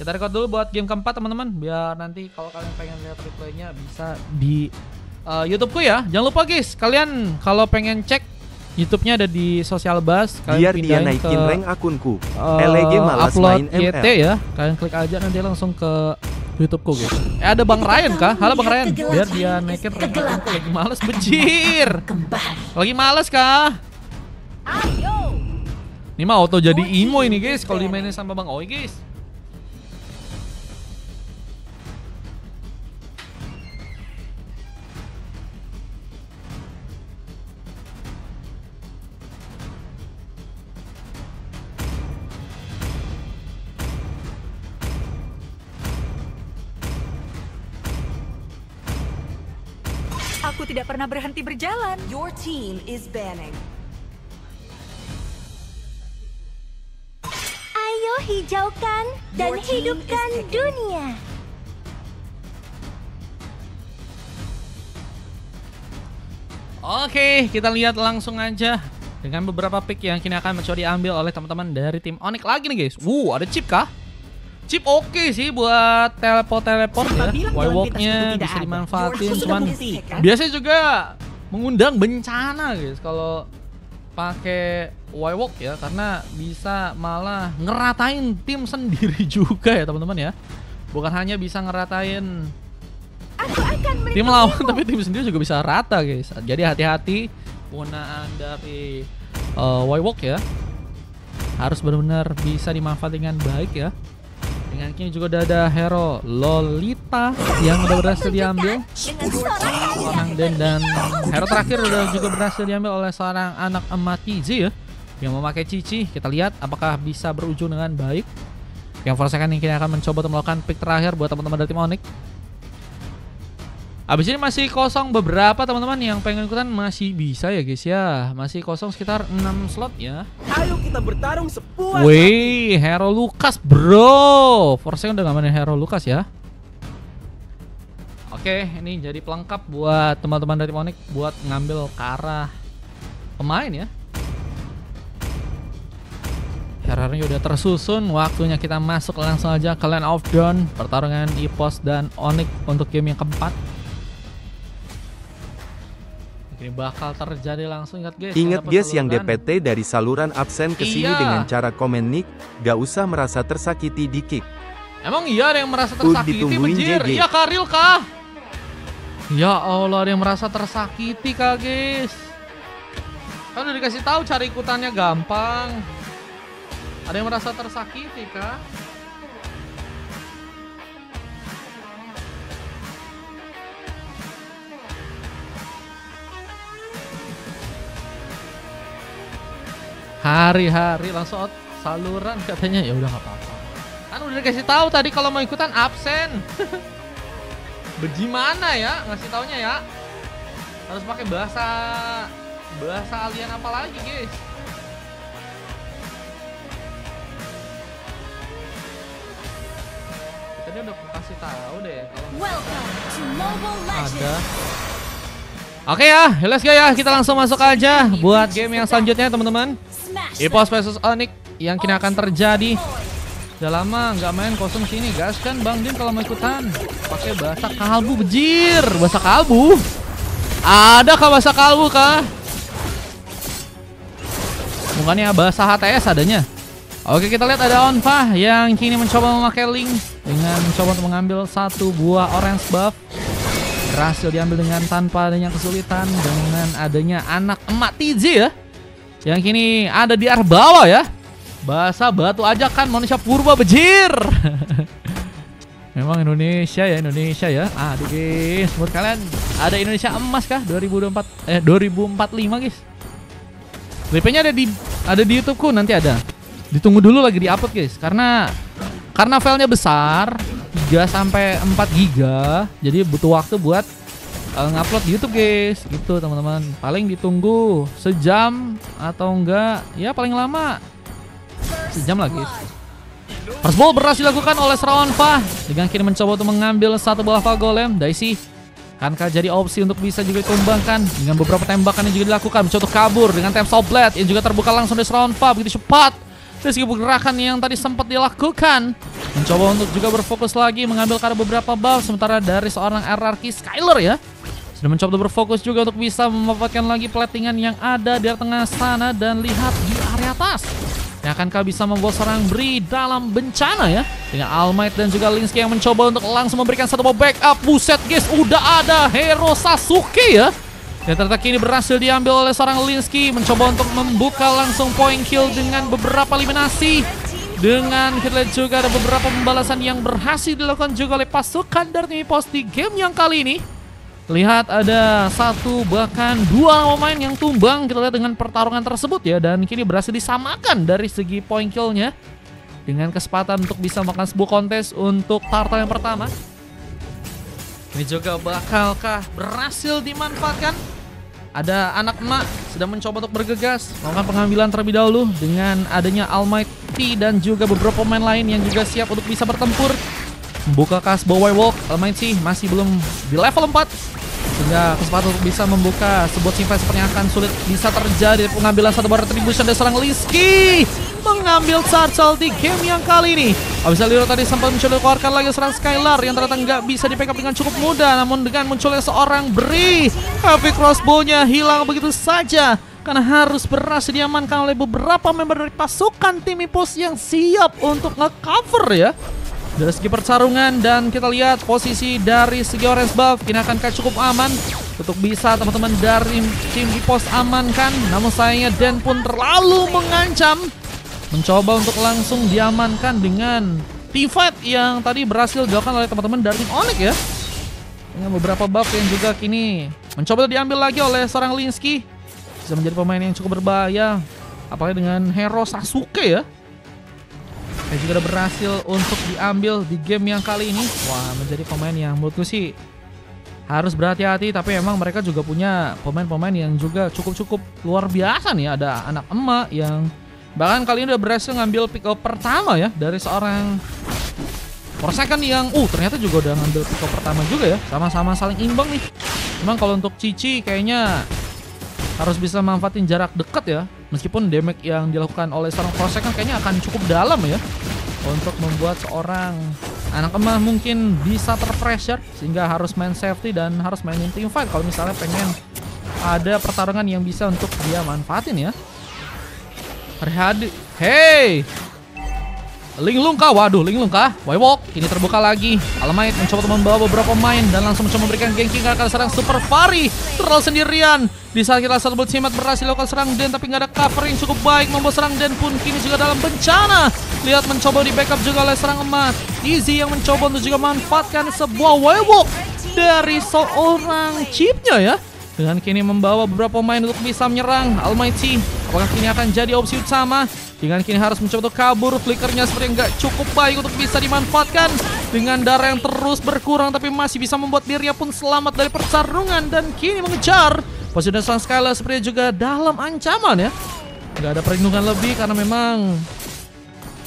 Kita record dulu buat game keempat teman-teman, biar nanti kalau kalian pengen lihat replaynya bisa di YouTubeku ya. Jangan lupa guys, kalian kalau pengen cek YouTube-nya ada di Social Buzz. Biar dia naikin rank akunku. LG malas upload main YT ML. ya. Kalian klik aja nanti langsung ke YouTubeku guys. Ada Bang Ryan kah? Halo Bang Ryan. Biar dia naikin rank akunku. Lagi males bejir. Lagi males kah? Ini mah auto jadi imo ini guys kalau dimainin sama Bang Oi guys. Aku tidak pernah berhenti berjalan. Your team is banning. Ayo hijaukan dan Your team hidupkan is picking. dunia. Oke, kita lihat langsung aja dengan beberapa pick yang kini akan mencoba diambil oleh teman-teman dari tim Onyx lagi nih guys. Ada chip kah? Chip oke sih buat teleport ya. Y-walk-nya bisa dimanfaatin, cuman biasanya juga mengundang bencana guys kalau pakai Y-walk ya, karena bisa malah ngeratain tim sendiri juga ya teman-teman ya. Bukan hanya bisa ngeratain Aku akan tim lawan, tapi tim sendiri juga bisa rata guys. Jadi hati-hati penggunaan dari Y-walk ya. Harus benar-benar bisa dimanfaatkan dengan baik ya. Dengan kini juga udah ada hero Lolita yang udah berhasil diambil dengan suara seorang Den, dan hero terakhir udah juga berhasil diambil oleh seorang anak emat TZ ya yang memakai Cici. Kita lihat apakah bisa berujung dengan baik. Yang for second yang kini akan mencoba untuk melakukan pick terakhir buat teman-teman dari tim Onyx. Abis ini masih kosong beberapa teman-teman yang pengen ikutan, masih bisa ya guys ya. Masih kosong sekitar 6 slot ya. Ayo kita bertarung sepuas. Wih, Hero Lukas bro. Forse udah gak mainin Hero Lukas ya. Oke, ini jadi pelengkap buat teman-teman dari Onyx buat ngambil ke arah pemain ya. Hero-nya udah tersusun, waktunya kita masuk langsung aja ke Land of Dawn. Pertarungan EPOS dan Onyx untuk game yang keempat. Ini bakal terjadi langsung, ingat guys. Ingat guys yang saluran. DPT dari saluran absen ke sini Iya. dengan cara komen nick, gak usah merasa tersakiti di kick. Emang iya ada yang merasa tersakiti ditungguin bejir? JJ. Iya Karil kah? Ya Allah, ada yang merasa tersakiti kah guys? Kan udah dikasih tahu cara ikutannya gampang. Ada yang merasa tersakiti kah? Hari-hari langsung out saluran katanya, ya udah nggak apa-apa. Kan udah dikasih tahu tadi kalau mau ikutan absen. Bagaimana ya ngasih taunya ya? Harus pakai bahasa alien apa lagi guys? Tadi udah kasih tahu deh kalau Welcome to Mobile ada. Legends. Oke ya, let's go ya. Kita langsung masuk aja buat game yang selanjutnya teman-teman. Smash EPOS versus Onyx yang kini akan terjadi. Udah lama nggak main kosong sini guys kan Bang Din kalau mau ikutan pakai bahasa kalbu bejir. Bahasa kalbu? Ada kah bahasa kalbu kah? Bukannya bahasa HTS adanya. Oke, kita lihat ada Onfa yang kini mencoba memakai Link dengan mencoba untuk mengambil satu buah orange buff. Berhasil diambil dengan tanpa adanya kesulitan, dengan adanya anak emak TZ ya, yang kini ada di arah bawah ya. Bahasa batu aja kan manusia purba bejir. Memang Indonesia ya. Aduh guys, menurut kalian ada Indonesia emas kah 2045 guys? Clipnya ada di YouTubeku, nanti ada. Ditunggu dulu lagi di-upload guys, karena filenya besar 3 sampai 4 giga. Jadi butuh waktu buat ngupload di YouTube guys. Gitu teman-teman. Paling ditunggu sejam atau enggak ya paling lama sejam lah guys. First ball berhasil dilakukan oleh Srawanfa dengan kini mencoba untuk mengambil satu bola lava golem. Daisy akankah jadi opsi untuk bisa juga ditumbangkan dengan beberapa tembakan yang juga dilakukan. Mencoba untuk kabur dengan Time Stop Blade yang juga terbuka langsung dari Srawanfa begitu cepat. Dari segi gerakan yang tadi sempat dilakukan mencoba untuk juga berfokus lagi mengambil karena beberapa buff, sementara dari seorang RRQ Skyler ya sudah mencoba berfokus juga untuk bisa memanfaatkan lagi platingan yang ada di tengah sana. Dan lihat di area atas, yang akankah bisa membawa seorang Bri dalam bencana ya, dengan All Might dan juga Linsky yang mencoba untuk langsung memberikan satu backup. Buset guys, udah ada hero Sasuke ya, yang ternyata kini berhasil diambil oleh seorang Linsky, mencoba untuk membuka langsung point kill dengan beberapa eliminasi. Dengan kita lihat juga ada beberapa pembalasan yang berhasil dilakukan juga oleh pasukan dari tim EVOS di game yang kali ini. Lihat ada satu bahkan dua pemain yang tumbang kita lihat dengan pertarungan tersebut ya, dan kini berhasil disamakan dari segi point kill-nya dengan kesempatan untuk bisa melakukan sebuah kontes untuk turtle yang pertama. Ini juga bakalkah berhasil dimanfaatkan? Ada anak emak sedang mencoba untuk bergegas melakukan pengambilan terlebih dahulu dengan adanya All Might T dan juga beberapa pemain lain yang juga siap untuk bisa bertempur. Membuka kas Boy Walk, All Might T masih belum di level 4. Sehingga kesempatan untuk bisa membuka sebuah simpan sepertinya akan sulit bisa terjadi. Pengambilan satu bar retribution dari seorang Linsky mengambil turtle di game yang kali ini. Bisa lihat tadi sempat mencoba keluarkan lagi seorang Skylar yang ternyata nggak bisa di pick up dengan cukup mudah. Namun dengan munculnya seorang Bri, heavy crossbow-nya hilang begitu saja karena harus berhasil diamankan oleh beberapa member dari pasukan tim EVOS yang siap untuk nge-cover ya dari segi pertarungan. Dan kita lihat posisi dari segi orange buff ini akankah cukup aman untuk bisa teman-teman dari tim EVOS amankan. Namun sayangnya Dan pun terlalu mengancam, mencoba untuk langsung diamankan dengan teamfight yang tadi berhasil dilakukan oleh teman-teman dari tim Onyx ya, dengan beberapa buff yang juga kini mencoba diambil lagi oleh seorang Linsky. Bisa menjadi pemain yang cukup berbahaya apalagi dengan hero Sasuke ya, yang juga udah berhasil untuk diambil di game yang kali ini. Wah, menjadi pemain yang menurutku sih harus berhati-hati. Tapi emang mereka juga punya pemain-pemain yang juga cukup luar biasa nih. Ada anak emak yang bahkan kali ini udah berhasil ngambil pick up pertama ya dari seorang Forsaken yang ternyata juga udah ngambil pick up pertama juga ya. Sama-sama saling imbang nih. Memang kalau untuk Cici kayaknya harus bisa manfaatin jarak dekat ya. Meskipun damage yang dilakukan oleh seorang Forsaken kayaknya akan cukup dalam ya, untuk membuat seorang anak emas mungkin bisa terpressure sehingga harus main safety dan harus mainin teamfight kalau misalnya pengen ada pertarungan yang bisa untuk dia manfaatin ya. Hey, Linglung kah? Waduh, Linglung kah? Walk ini terbuka lagi. All Might mencoba membawa beberapa main dan langsung mencoba memberikan ganking ke serang Super Fari terlalu sendirian. Di saat kita satu ultimate berhasil lakukan serang Den, tapi nggak ada cover yang cukup baik membuat serang Den pun kini juga dalam bencana. Lihat mencoba di backup juga oleh serang emas Easy yang mencoba untuk juga memanfaatkan sebuah walk dari seorang chipnya ya, dengan kini membawa beberapa pemain untuk bisa menyerang Almighty. Apakah kini akan jadi opsi utama? Dengan kini harus mencoba untuk kabur, flickernya seperti nggak cukup baik untuk bisa dimanfaatkan. Dengan darah yang terus berkurang tapi masih bisa membuat dirinya pun selamat dari pertarungan dan kini mengejar. Posisi dan sang Skylar sepertinya juga dalam ancaman ya. Nggak ada perlindungan lebih karena memang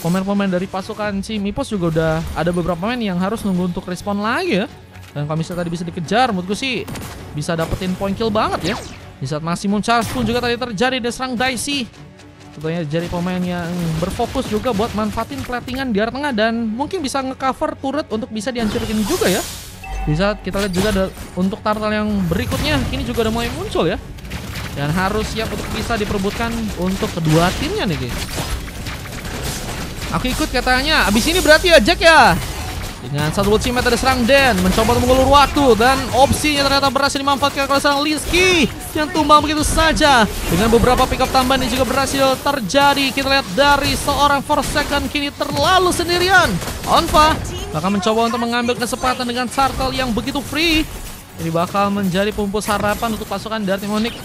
pemain-pemain dari pasukan tim EVOS juga udah ada beberapa pemain yang harus nunggu untuk respon lagi ya. Dan kalau misalnya tadi bisa dikejar, menurutku sih bisa dapetin point kill banget ya. Di saat Maximum Charge pun juga tadi terjadi di serang Dicey. Tentunya jadi pemain yang berfokus juga buat manfaatin platingan di area tengah dan mungkin bisa ngecover turret untuk bisa dihancurin juga ya. Di saat kita lihat juga ada untuk turtle yang berikutnya kini juga udah mulai muncul ya. Dan harus siap untuk bisa diperebutkan untuk kedua timnya nih guys. Aku ikut katanya, abis ini berarti ya Jack ya. Dengan satu ultimate ada serang Den, mencoba untuk mengulur waktu dan opsinya ternyata berhasil dimanfaatkan oleh serang Linsky yang tumbang begitu saja. Dengan beberapa pick up tambahan yang juga berhasil terjadi, kita lihat dari seorang Forsaken kini terlalu sendirian. Onfa bakal mencoba untuk mengambil kesempatan dengan turtle yang begitu free. Ini bakal menjadi pupus harapan untuk pasukan dari tim Onyx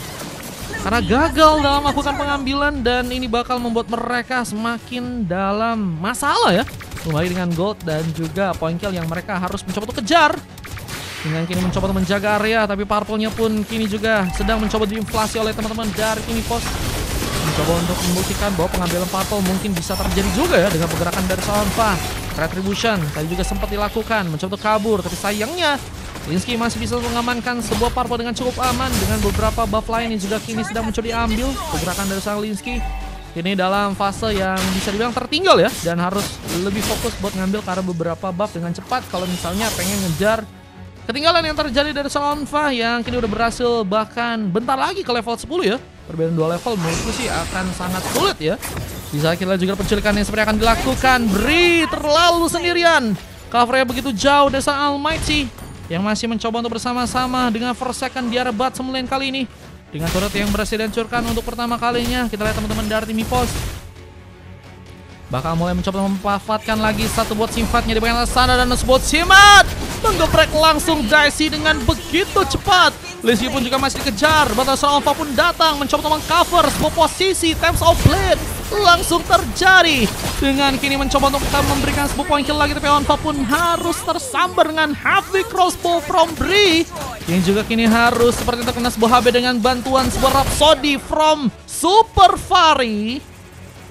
karena gagal dalam melakukan pengambilan dan ini bakal membuat mereka semakin dalam masalah ya. Kembali dengan gold dan juga point kill yang mereka harus mencoba untuk kejar. Dengan kini mencoba untuk menjaga area, tapi purple-nya pun kini juga sedang mencoba diinflasi oleh teman-teman dari tim EVOS. Mencoba untuk membuktikan bahwa pengambilan purple mungkin bisa terjadi juga ya dengan pergerakan dari Sonfa. Retribution tadi juga sempat dilakukan, mencoba untuk kabur, tapi sayangnya Linsky masih bisa mengamankan sebuah purple dengan cukup aman. Dengan beberapa buff lain yang juga kini sedang mencoba diambil pergerakan dari sang Linsky. ini dalam fase yang bisa dibilang tertinggal ya, dan harus lebih fokus buat ngambil karena beberapa buff dengan cepat kalau misalnya pengen ngejar ketinggalan yang terjadi dari Onfa yang kini udah berhasil bahkan bentar lagi ke level 10 ya. Perbedaan 2 level menurutku sih akan sangat sulit ya. Bisa kita juga penculikan yang seperti akan dilakukan. Bri terlalu sendirian, covernya begitu jauh dari Almighty yang masih mencoba untuk bersama-sama dengan first second di area bottom lane kali ini. Dengan turret yang berhasil dihancurkan untuk pertama kalinya, kita lihat teman-teman dari tim EVOS bakal mulai mencoba memanfaatkan lagi satu buat sifatnya di bagian sana dan sebuah simat menggeprek langsung Daisy dengan begitu cepat. Lizzie pun juga masih dikejar. Batasar Alpha pun datang mencoba untuk mengcover sebuah posisi. Times of Blade langsung terjadi dengan kini mencoba untuk memberikan sebuah point kill lagi, tapi Alpha pun harus tersambar dengan heavy crossbow from Bri. Yang juga kini harus seperti terkena sebuah HB dengan bantuan sebuah Rhapsody from Super Fari,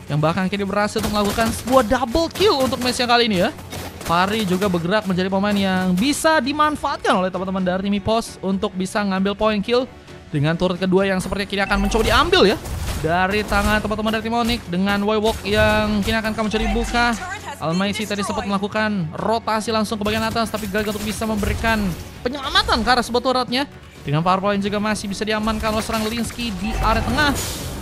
yang bahkan kini berhasil untuk melakukan sebuah double kill untuk match yang kali ini ya. Fari juga bergerak menjadi pemain yang bisa dimanfaatkan oleh teman-teman dari tim EVOS untuk bisa ngambil point kill dengan turret kedua yang sepertinya kini akan mencoba diambil ya dari tangan teman-teman dari tim Onyx dengan Wywalk yang kini akan mencoba dibuka. Almighty tadi sempat melakukan rotasi langsung ke bagian atas tapi gagal untuk bisa memberikan penyelamatan ke arah sebuah turretnya. Dengan power point juga masih bisa diamankan oleh serang Linsky di area tengah.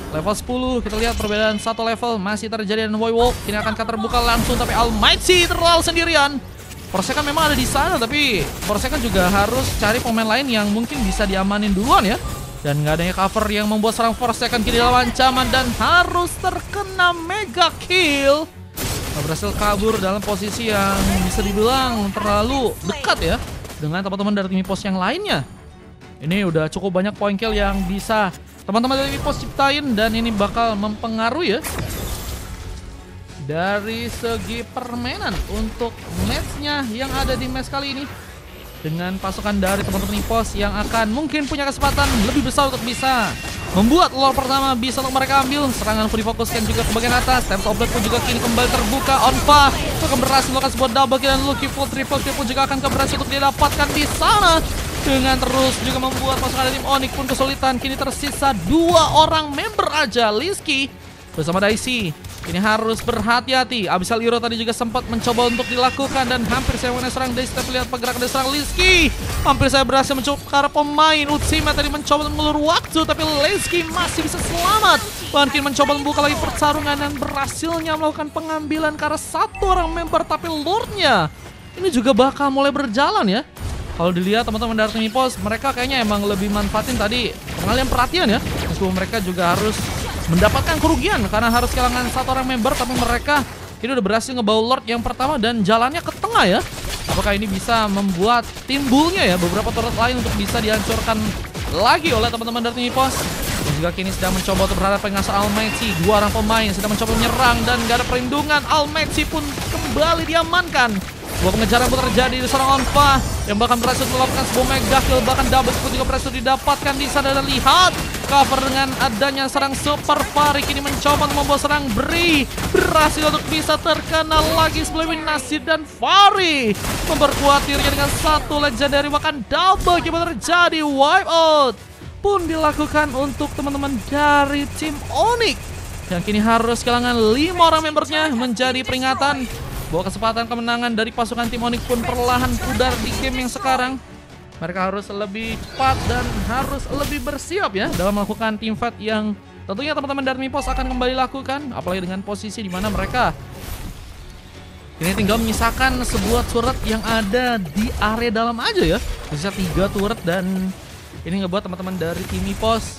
Level 10, kita lihat perbedaan satu level masih terjadi dan Wywalk kini akan terbuka langsung, tapi Almighty terlalu sendirian. Forsaken memang ada di sana, tapi Forsaken juga harus cari pemain lain yang mungkin bisa diamanin duluan ya. Dan nggak adanya cover yang membuat serang Forsaken kini dalam ancaman dan harus terkena mega kill. Berhasil kabur dalam posisi yang bisa dibilang terlalu dekat ya dengan teman-teman dari tim EVOS yang lainnya. Ini udah cukup banyak point kill yang bisa teman-teman dari EVOS ciptain dan ini bakal mempengaruhi ya dari segi permainan untuk matchnya yang ada di match kali ini. Dengan pasukan dari teman-teman EVOS yang akan mungkin punya kesempatan lebih besar untuk bisa membuat lore pertama bisa untuk mereka ambil. Serangan pun difokuskan juga ke bagian atas. Times of Blade pun juga kini kembali terbuka. Onfa akan berhasil melakukan sebuah double kill dan Lucky Full triple kill pun juga akan berhasil untuk didapatkan di sana. Dengan terus juga membuat pasukan dari tim Onyx pun kesulitan. Kini tersisa 2 orang member aja. Linsky bersama Daisy ini harus berhati-hati. Abyssal Hero tadi juga sempat mencoba untuk dilakukan dan hampir saya mengenai serang Daisy, tapi lihat pergerakan dari serang Linsky. Hampir saya berhasil mencoba ke arah pemain. Utsima tadi mencoba mengulur waktu, tapi Linsky masih bisa selamat. Mungkin mencoba membuka lagi pertarungan dan berhasilnya melakukan pengambilan ke arah satu orang member, tapi Lordnya ini juga bakal mulai berjalan ya. Kalau dilihat teman-teman dari tim EVOS, mereka kayaknya emang lebih manfaatin tadi pengalihan perhatian ya. Meskipun mereka juga harus mendapatkan kerugian karena harus kehilangan satu orang member, tapi mereka ini udah berhasil ngebawa Lord yang pertama dan jalannya ke tengah ya. Apakah ini bisa membuat timbulnya ya beberapa turret lain untuk bisa dihancurkan lagi oleh teman-teman dari tim EVOS. Dan juga kini sedang mencoba untuk berhadapan dengan Almighty. 2 orang pemain sedang mencoba menyerang dan gak ada perlindungan. Almighty pun kembali diamankan. Sebuah pengejaran pun terjadi di seorang Onfa yang bahkan berhasil melakukan sebuah mega kill, bahkan double pun juga berhasil didapatkan di sana. Dan lihat cover dengan adanya serang Super Fari kini mencoba untuk membawa serang Bri berhasil untuk bisa terkena lagi sebelum eliminasi, dan Fari memperkuat dirinya dengan satu legendary, bahkan double kill terjadi. Wipe out pun dilakukan untuk teman-teman dari tim Onyx yang kini harus kehilangan 5 orang membernya. Menjadi peringatan bahwa kesempatan kemenangan dari pasukan tim Onyx pun perlahan pudar di game yang sekarang. Mereka harus lebih cepat dan harus lebih bersiap ya dalam melakukan team fight yang tentunya teman-teman dari EVOS akan kembali lakukan. Apalagi dengan posisi di mana mereka ini tinggal menyisakan sebuah turret yang ada di area dalam aja ya. Bisa 3 turret dan ini ngebuat teman-teman dari tim EVOS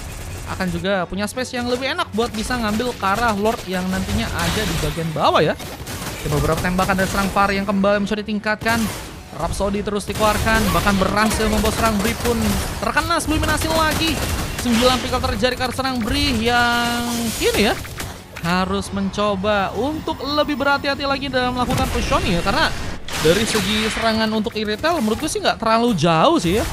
akan juga punya space yang lebih enak buat bisa ngambil ke arah Lord yang nantinya ada di bagian bawah ya. Beberapa tembakan dari serang Fari yang kembali mencoba ditingkatkan. Rhapsody terus dikeluarkan, bahkan berhasil membawa serang Bri pun terkena eliminasi lagi. 9 pick-up terjadi karena serang Bri yang kini ya harus mencoba untuk lebih berhati-hati lagi dalam melakukan positioning ya. Karena dari segi serangan untuk Irithel menurutku sih nggak terlalu jauh sih ya.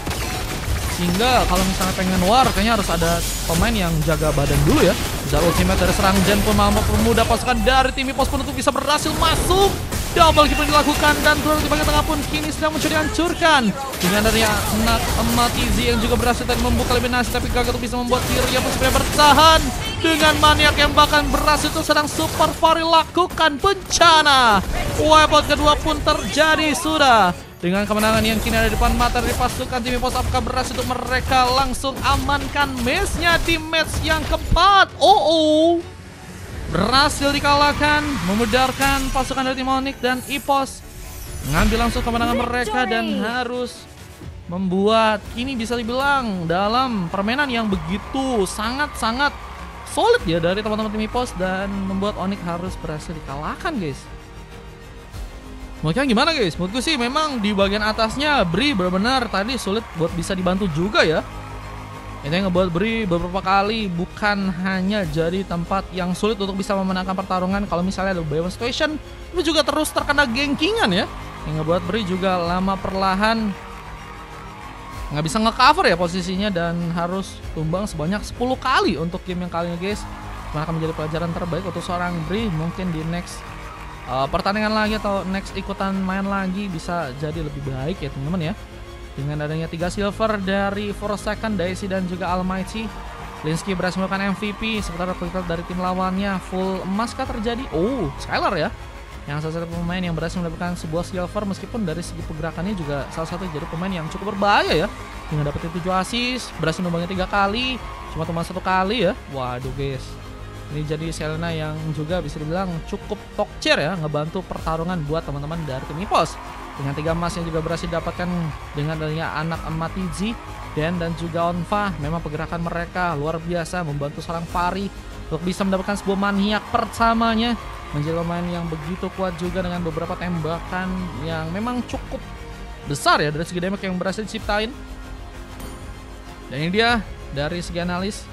Sehingga kalau misalnya pengen war, kayaknya harus ada pemain yang jaga badan dulu ya. Bisa ultimate dari serang Jen pun malah mempermudah pasukan dari tim EVOS pun untuk bisa berhasil masuk. Double kill dilakukan dan turun di bagian tengah pun kini sedang mencoba dihancurkan. Dengan dari anak Amatizi yang juga berhasil tadi membuka eliminasi, tapi gagal untuk bisa membuat dirinya pun supaya bertahan. dengan maniak yang bahkan beras itu sedang Super Fari lakukan bencana. Wipeout kedua pun terjadi sudah. Dengan kemenangan yang kini ada di depan mata dari pasukan tim EVOS, apakah berhasil untuk mereka langsung amankan match-nya di match yang keempat? Berhasil dikalahkan, memudarkan pasukan dari tim Onyx dan EVOS mengambil langsung kemenangan mereka dan harus membuat ini bisa dibilang dalam permainan yang begitu sangat-sangat solid ya dari teman-teman tim EVOS dan membuat Onyx harus berhasil dikalahkan, guys. Menurut kalian gimana, guys? Menurutku sih memang di bagian atasnya Bri benar-benar tadi sulit buat bisa dibantu juga ya. Itu yang ngebuat Bri beberapa kali bukan hanya jadi tempat yang sulit untuk bisa memenangkan pertarungan. Kalau misalnya ada Bayern Station, itu juga terus terkena gengkingan ya. Yang ngebuat Bri juga lama perlahan nggak bisa nge-cover ya posisinya dan harus tumbang sebanyak 10 kali untuk game yang kali ini, guys. Mana akan menjadi pelajaran terbaik untuk seorang Bri mungkin di next pertandingan lagi atau next ikutan main lagi bisa jadi lebih baik ya teman-teman ya. Dengan adanya 3 silver dari Forsaken, Daisy dan juga Almighty, Linsky berhasil melakukan MVP. Sementara dari tim lawannya full emas kah terjadi? Skylar ya, yang salah satu pemain yang berhasil mendapatkan sebuah silver meskipun dari segi pergerakannya juga salah satu jadi pemain yang cukup berbahaya ya. Dengan dapetin 7 assist, berhasil numbangnya 3 kali, cuma tumbang 1 kali ya. Waduh, guys. Ini jadi Selena yang juga bisa dibilang cukup tokcer ya, ngebantu pertarungan buat teman-teman dari tim EVOS. Dengan 3 emas yang juga berhasil didapatkan dengan adanya anak Matizi, Dan juga Onfa. Memang pergerakan mereka luar biasa, membantu seorang Fari untuk bisa mendapatkan sebuah maniak pertamanya. Menjadi pemain yang begitu kuat juga dengan beberapa tembakan yang memang cukup besar ya dari segi damage yang berhasil diciptain. Dan ini dia dari segi analis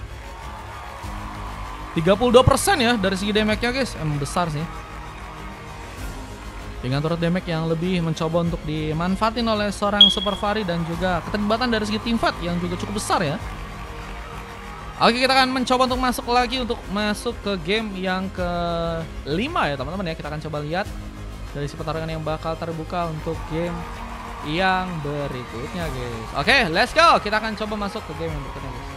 32% ya dari segi damage-nya, guys. Emang besar sih. Dengan turret damage yang lebih mencoba untuk dimanfaatin oleh seorang Super Fari dan juga keterlibatan dari segi team fight yang juga cukup besar ya. Oke, kita akan mencoba untuk masuk ke game yang ke-5 ya teman-teman ya. Kita akan coba lihat dari si pertarungan yang bakal terbuka untuk game yang berikutnya, guys. Oke, let's go. Kita akan coba masuk ke game yang berikutnya, guys.